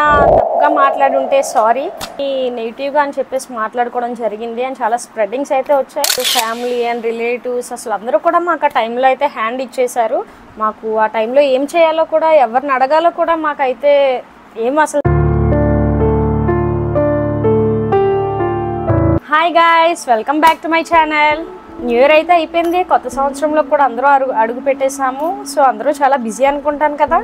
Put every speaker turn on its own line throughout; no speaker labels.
తప్పుగా మాట్లాడుంటే సారీ. ఈ నెగిటివ్గా అని చెప్పేసి మాట్లాడుకోవడం జరిగింది అండ్ చాలా స్ప్రెడ్డింగ్స్ అయితే వచ్చాయి. ఫ్యామిలీ అండ్ రిలేటివ్స్ అసలు అందరూ కూడా మాకు ఆ టైంలో అయితే హ్యాండ్ ఇచ్చేశారు. మాకు ఆ టైంలో ఏం చేయాలో కూడా ఎవరిని అడగాలో కూడా మాకైతే అసలు. Hi guys, welcome back to my channel. New year అయితే అయిపోయింది, కొత్త సంవత్సరంలో కూడా అందరూ అడుగు పెట్టేశాము. సో అందరూ చాలా బిజీ అనుకుంటాను కదా.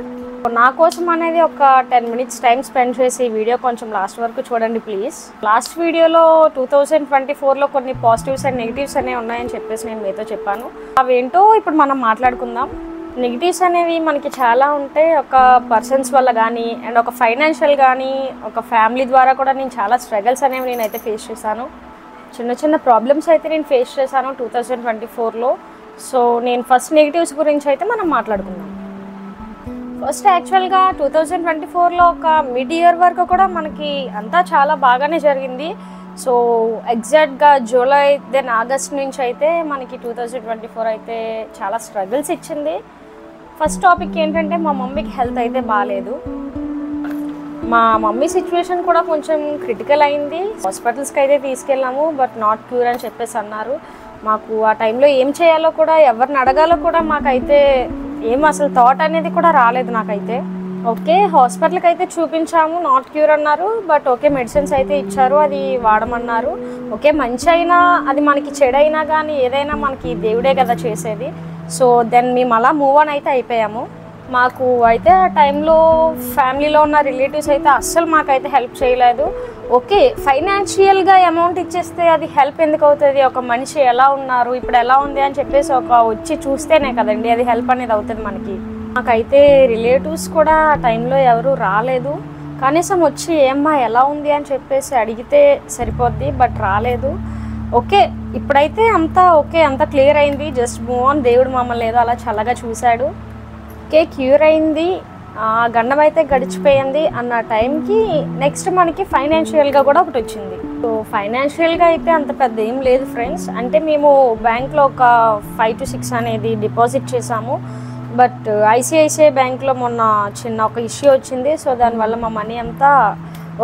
నా కోసం అనేది ఒక 10 minutes టైం స్పెండ్ చేసి వీడియో కొంచెం లాస్ట్ వరకు చూడండి ప్లీజ్. లాస్ట్ వీడియోలో 2024లో కొన్ని పాజిటివ్స్ అండ్ నెగిటివ్స్ అనేవి ఉన్నాయని చెప్పేసి నేను మీతో చెప్పాను. అవేంటో ఇప్పుడు మనం మాట్లాడుకుందాం. నెగిటివ్స్ అనేవి మనకి చాలా ఉంటాయి. ఒక పర్సన్స్ వల్ల కానీ అండ్ ఒక ఫైనాన్షియల్ కానీ ఒక ఫ్యామిలీ ద్వారా కూడా నేను చాలా స్ట్రగల్స్ అనేవి నేనైతే ఫేస్ చేశాను. చిన్న చిన్న ప్రాబ్లమ్స్ అయితే నేను ఫేస్ చేశాను 2024లో. సో నేను ఫస్ట్ నెగిటివ్స్ గురించి అయితే మనం మాట్లాడుకుందాం. ఫస్ట్ యాక్చువల్గా 2024లో ఒక మిడ్ ఇయర్ వరకు కూడా మనకి అంతా చాలా బాగానే జరిగింది. సో ఎగ్జాక్ట్గా జూలై దెన్ ఆగస్ట్ నుంచి అయితే మనకి 2024 అయితే చాలా స్ట్రగుల్స్ ఇచ్చింది. ఫస్ట్ టాపిక్ ఏంటంటే మా మమ్మీకి హెల్త్ అయితే బాగాలేదు. మా మమ్మీ సిచ్యువేషన్ కూడా కొంచెం క్రిటికల్ అయింది. హాస్పిటల్స్కి అయితే తీసుకెళ్ళాము, బట్ నాట్ క్యూర్ అని చెప్పేసి అన్నారు. మాకు ఆ టైంలో ఏం చేయాలో కూడా ఎవరిని అడగాలో కూడా మాకైతే అసలు థాట్ అనేది కూడా రాలేదు నాకైతే. ఓకే, హాస్పిటల్కి అయితే చూపించాము, నాట్ క్యూర్ అన్నారు. బట్ ఓకే, మెడిసిన్స్ అయితే ఇచ్చారు, అది వాడమన్నారు. ఓకే, మంచి అయినా అది మనకి చెడైనా కానీ ఏదైనా మనకి దేవుడే కదా చేసేది. సో దెన్ మేము అలా మూవ్ ఆన్ అయితే అయిపోయాము. మాకు అయితే ఆ టైంలో ఫ్యామిలీలో ఉన్న రిలేటివ్స్ అయితే అస్సలు మాకైతే హెల్ప్ చేయలేదు. ఓకే, ఫైనాన్షియల్గా అమౌంట్ ఇచ్చేస్తే అది హెల్ప్ ఎందుకు అవుతుంది? ఒక మనిషి ఎలా ఉన్నారు, ఇప్పుడు ఎలా ఉంది అని చెప్పేసి వచ్చి చూస్తేనే కదండి అది హెల్ప్ అనేది అవుతుంది మనకి. మాకైతే రిలేటివ్స్ కూడా ఆ టైంలో ఎవరు రాలేదు. కనీసం వచ్చి ఏమ్మా ఎలా ఉంది అని చెప్పేసి అడిగితే సరిపోద్ది, బట్ రాలేదు. ఓకే, ఇప్పుడైతే అంతా ఓకే, అంతా క్లియర్ అయింది. Just move on. దేవుడు మమ్మల్ని ఏదో అలా చల్లగా చూశాడు. ఓకే, క్యూర్ అయింది, గండం అయితే గడిచిపోయింది అన్న టైంకి నెక్స్ట్ మనకి ఫైనాన్షియల్గా కూడా ఒకటి వచ్చింది. సో ఫైనాన్షియల్గా అయితే అంత పెద్ద ఏం లేదు ఫ్రెండ్స్. అంటే మేము బ్యాంక్లో ఒక 5 to 6 అనేది డిపాజిట్ చేసాము. బట్ ఐసిఐసిఐ బ్యాంక్లో మొన్న చిన్న ఒక ఇష్యూ వచ్చింది. సో దానివల్ల మా మనీ అంతా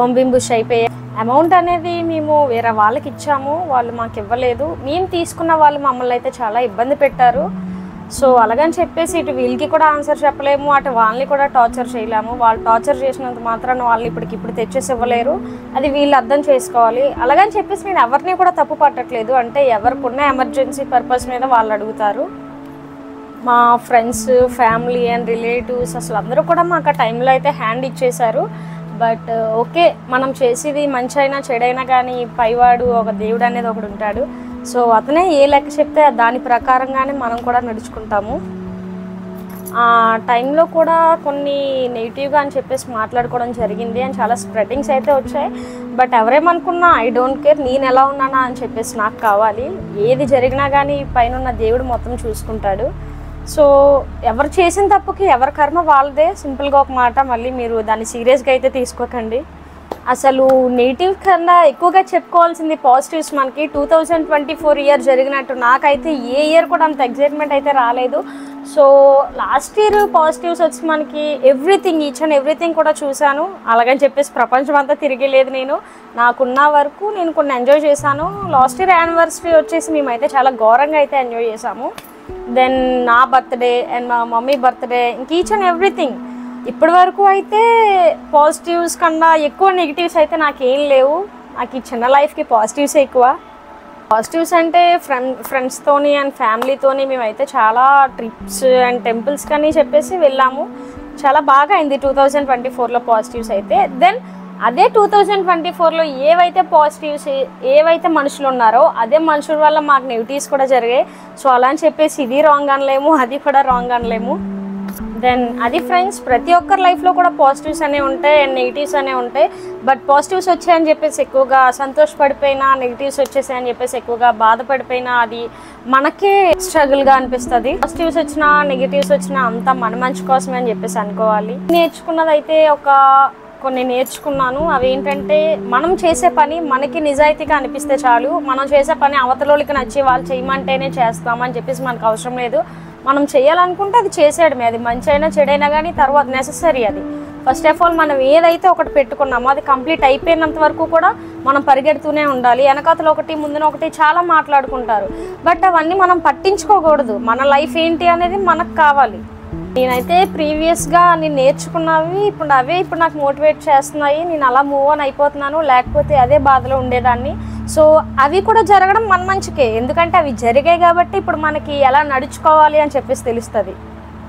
ఓంబింబుష్ అయిపోయాయి. అమౌంట్ అనేది మేము వేరే వాళ్ళకి ఇచ్చాము, వాళ్ళు మాకు ఇవ్వలేదు. మేము తీసుకున్న వాళ్ళు మమ్మల్ని అయితే చాలా ఇబ్బంది పెట్టారు. సో అలాగని చెప్పేసి ఇటు వీళ్ళకి కూడా ఆన్సర్ చెప్పలేము, అటు వాళ్ళని కూడా టార్చర్ చేయలేము. వాళ్ళు టార్చర్ చేసినంత మాత్రాన వాళ్ళని ఇప్పటికిప్పుడు తెచ్చేసి ఇవ్వలేరు, అది వీళ్ళు అర్థం చేసుకోవాలి. అలాగని చెప్పేసి నేను ఎవరిని కూడా తప్పు పట్టట్లేదు. అంటే ఎవరికున్న ఎమర్జెన్సీ పర్పస్ మీద వాళ్ళు అడుగుతారు. మా ఫ్రెండ్స్, ఫ్యామిలీ అండ్ రిలేటివ్స్ అసలు అందరూ కూడా మాకు ఆ టైంలో అయితే హ్యాండ్ ఇచ్చేశారు. బట్ ఓకే, మనం చేసేది మంచి అయినా చెడైనా కానీ పైవాడు ఒక దేవుడు అనేది ఒకడు ఉంటాడు. సో అతనే ఏ లెక్క చెప్తే దాని ప్రకారంగానే మనం కూడా నడుచుకుంటాము. ఆ టైంలో కూడా కొన్ని నెగిటివ్గా అని చెప్పేసి మాట్లాడుకోవడం జరిగింది అండ్ చాలా స్ప్రెడ్డింగ్స్ అయితే వచ్చాయి. బట్ ఎవరేమనుకున్నా ఐ డోంట్ కేర్, నేను ఎలా ఉన్నానా అని చెప్పేసి నాకు కావాలి. ఏది జరిగినా కానీ పైన దేవుడు మొత్తం చూసుకుంటాడు. సో ఎవరు చేసిన తప్పుకి ఎవరి కర్మ వాళ్ళదే. సింపుల్గా ఒక మాట, మళ్ళీ మీరు దాన్ని సీరియస్గా అయితే తీసుకోకండి. అసలు నెగిటివ్ కన్నా ఎక్కువగా చెప్పుకోవాల్సింది పాజిటివ్స్. మనకి 2024 ఇయర్ జరిగినట్టు నాకైతే ఏ ఇయర్ కూడా అంత ఎగ్జైట్మెంట్ అయితే రాలేదు. సో లాస్ట్ ఇయర్ పాజిటివ్స్ వచ్చి మనకి ఎవ్రీథింగ్, ఈచ్ అండ్ ఎవ్రీథింగ్ కూడా చూశాను. అలాగని చెప్పేసి ప్రపంచం అంతా తిరిగలేదు. నేను నాకున్న వరకు నేను కొన్ని ఎంజాయ్ చేశాను. లాస్ట్ ఇయర్ యానివర్సరీ వచ్చేసి మేమైతే చాలా ఘోరంగా అయితే ఎంజాయ్ చేశాము. దెన్ నా బర్త్డే అండ్ మా మమ్మీ బర్త్డే, ఇంక ఈచ్ అండ్ ఎవ్రీథింగ్. ఇప్పటి వరకు అయితే పాజిటివ్స్ కన్నా ఎక్కువ నెగిటివ్స్ అయితే నాకేం లేవు. నాకు ఈ చిన్న లైఫ్కి పాజిటివ్స్ ఎక్కువ. పాజిటివ్స్ అంటే ఫ్రెండ్స్తోని అండ్ ఫ్యామిలీతోని మేమైతే చాలా ట్రిప్స్ అండ్ టెంపుల్స్ కానీ చెప్పేసి వెళ్ళాము. చాలా బాగా అయింది 2024లో పాజిటివ్స్ అయితే. దెన్ అదే 2024లో ఏవైతే పాజిటివ్స్, ఏవైతే మనుషులు ఉన్నారో అదే మనుషుల వల్ల మాకు నెగిటివ్స్ కూడా జరిగాయి. సో అలా అని చెప్పేసి ఇది రాంగ్ అనలేము, అది కూడా రాంగ్ అనలేము. దెన్ అది ఫ్రెండ్స్, ప్రతి ఒక్కరి లైఫ్లో కూడా పాజిటివ్స్ అనేవి ఉంటాయి అండ్ నెగిటివ్స్ అనేవి ఉంటాయి. బట్ పాజిటివ్స్ వచ్చాయని చెప్పేసి ఎక్కువగా సంతోషపడిపోయినా, నెగిటివ్స్ వచ్చేసాయని చెప్పేసి ఎక్కువగా బాధపడిపోయినా అది మనకే స్ట్రగుల్గా అనిపిస్తుంది. పాజిటివ్స్ వచ్చినా నెగిటివ్స్ వచ్చినా అంతా మన మంచి కోసమే అని చెప్పేసి అనుకోవాలి. నేర్చుకున్నది అయితే కొన్ని నేర్చుకున్నాను. అవి ఏంటంటే, మనం చేసే పని మనకి నిజాయితీగా అనిపిస్తే చాలు. మనం చేసే పని అవతలోళ్ళకి నచ్చి వాళ్ళు చేయమంటేనే చేస్తామని చెప్పేసి మనకు అవసరం లేదు. మనం చేయాలనుకుంటే అది చేసేయడమే. అది మంచి అయినా చెడైనా కానీ తర్వాత నెససరీ అది. ఫస్ట్ ఆఫ్ ఆల్ మనం ఏదైతే ఒకటి పెట్టుకున్నామో అది కంప్లీట్ అయిపోయినంత వరకు కూడా మనం పరిగెడుతూనే ఉండాలి. వెనకాతలు ఒకటి ముందున ఒకటి చాలా మాట్లాడుకుంటారు, బట్ అవన్నీ మనం పట్టించుకోకూడదు. మన లైఫ్ ఏంటి అనేది మనకు కావాలి. నేనైతే ప్రీవియస్గా నేను నేర్చుకున్నవి ఇప్పుడు నాకు మోటివేట్ చేస్తున్నాయి. నేను అలా మూవ్ ఆన్ అయిపోతున్నాను, లేకపోతే అదే బాధలో ఉండేదాన్ని. సో అవి కూడా జరగడం మన మంచికే, ఎందుకంటే అవి జరిగాయి కాబట్టి ఇప్పుడు మనకి ఎలా నడుచుకోవాలి అని చెప్పేసి తెలుస్తుంది.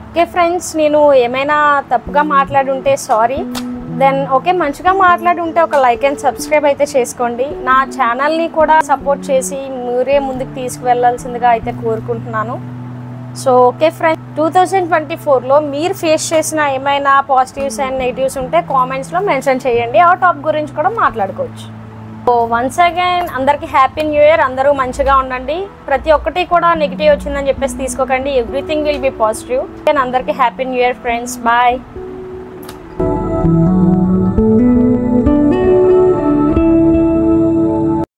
ఓకే ఫ్రెండ్స్, నేను ఏమైనా తప్పుగా మాట్లాడి ఉంటే సారీ. దెన్ ఓకే, మంచిగా మాట్లాడి ఉంటే ఒక లైక్ అండ్ సబ్స్క్రైబ్ అయితే చేసుకోండి. నా ఛానల్ని కూడా సపోర్ట్ చేసి మీరే ముందుకు తీసుకువెళ్ళాల్సిందిగా అయితే కోరుకుంటున్నాను. సో ఓకే ఫ్రెండ్స్, 2024లో మీరు ఫేస్ చేసిన ఏమైనా పాజిటివ్స్ అండ్ నెగిటివ్స్ ఉంటే కామెంట్స్లో మెన్షన్ చేయండి. ఆ టాప్ గురించి కూడా మాట్లాడుకోవచ్చు. సో వన్స్ అగైన్ అందరికీ హ్యాపీ న్యూ ఇయర్. అందరూ మంచిగా ఉండండి. ప్రతి ఒక్కటి కూడా నెగిటివ్ వచ్చిందని చెప్పేసి తీసుకోకండి. Everything will be positive. అందరికీ happy new year friends. Bye.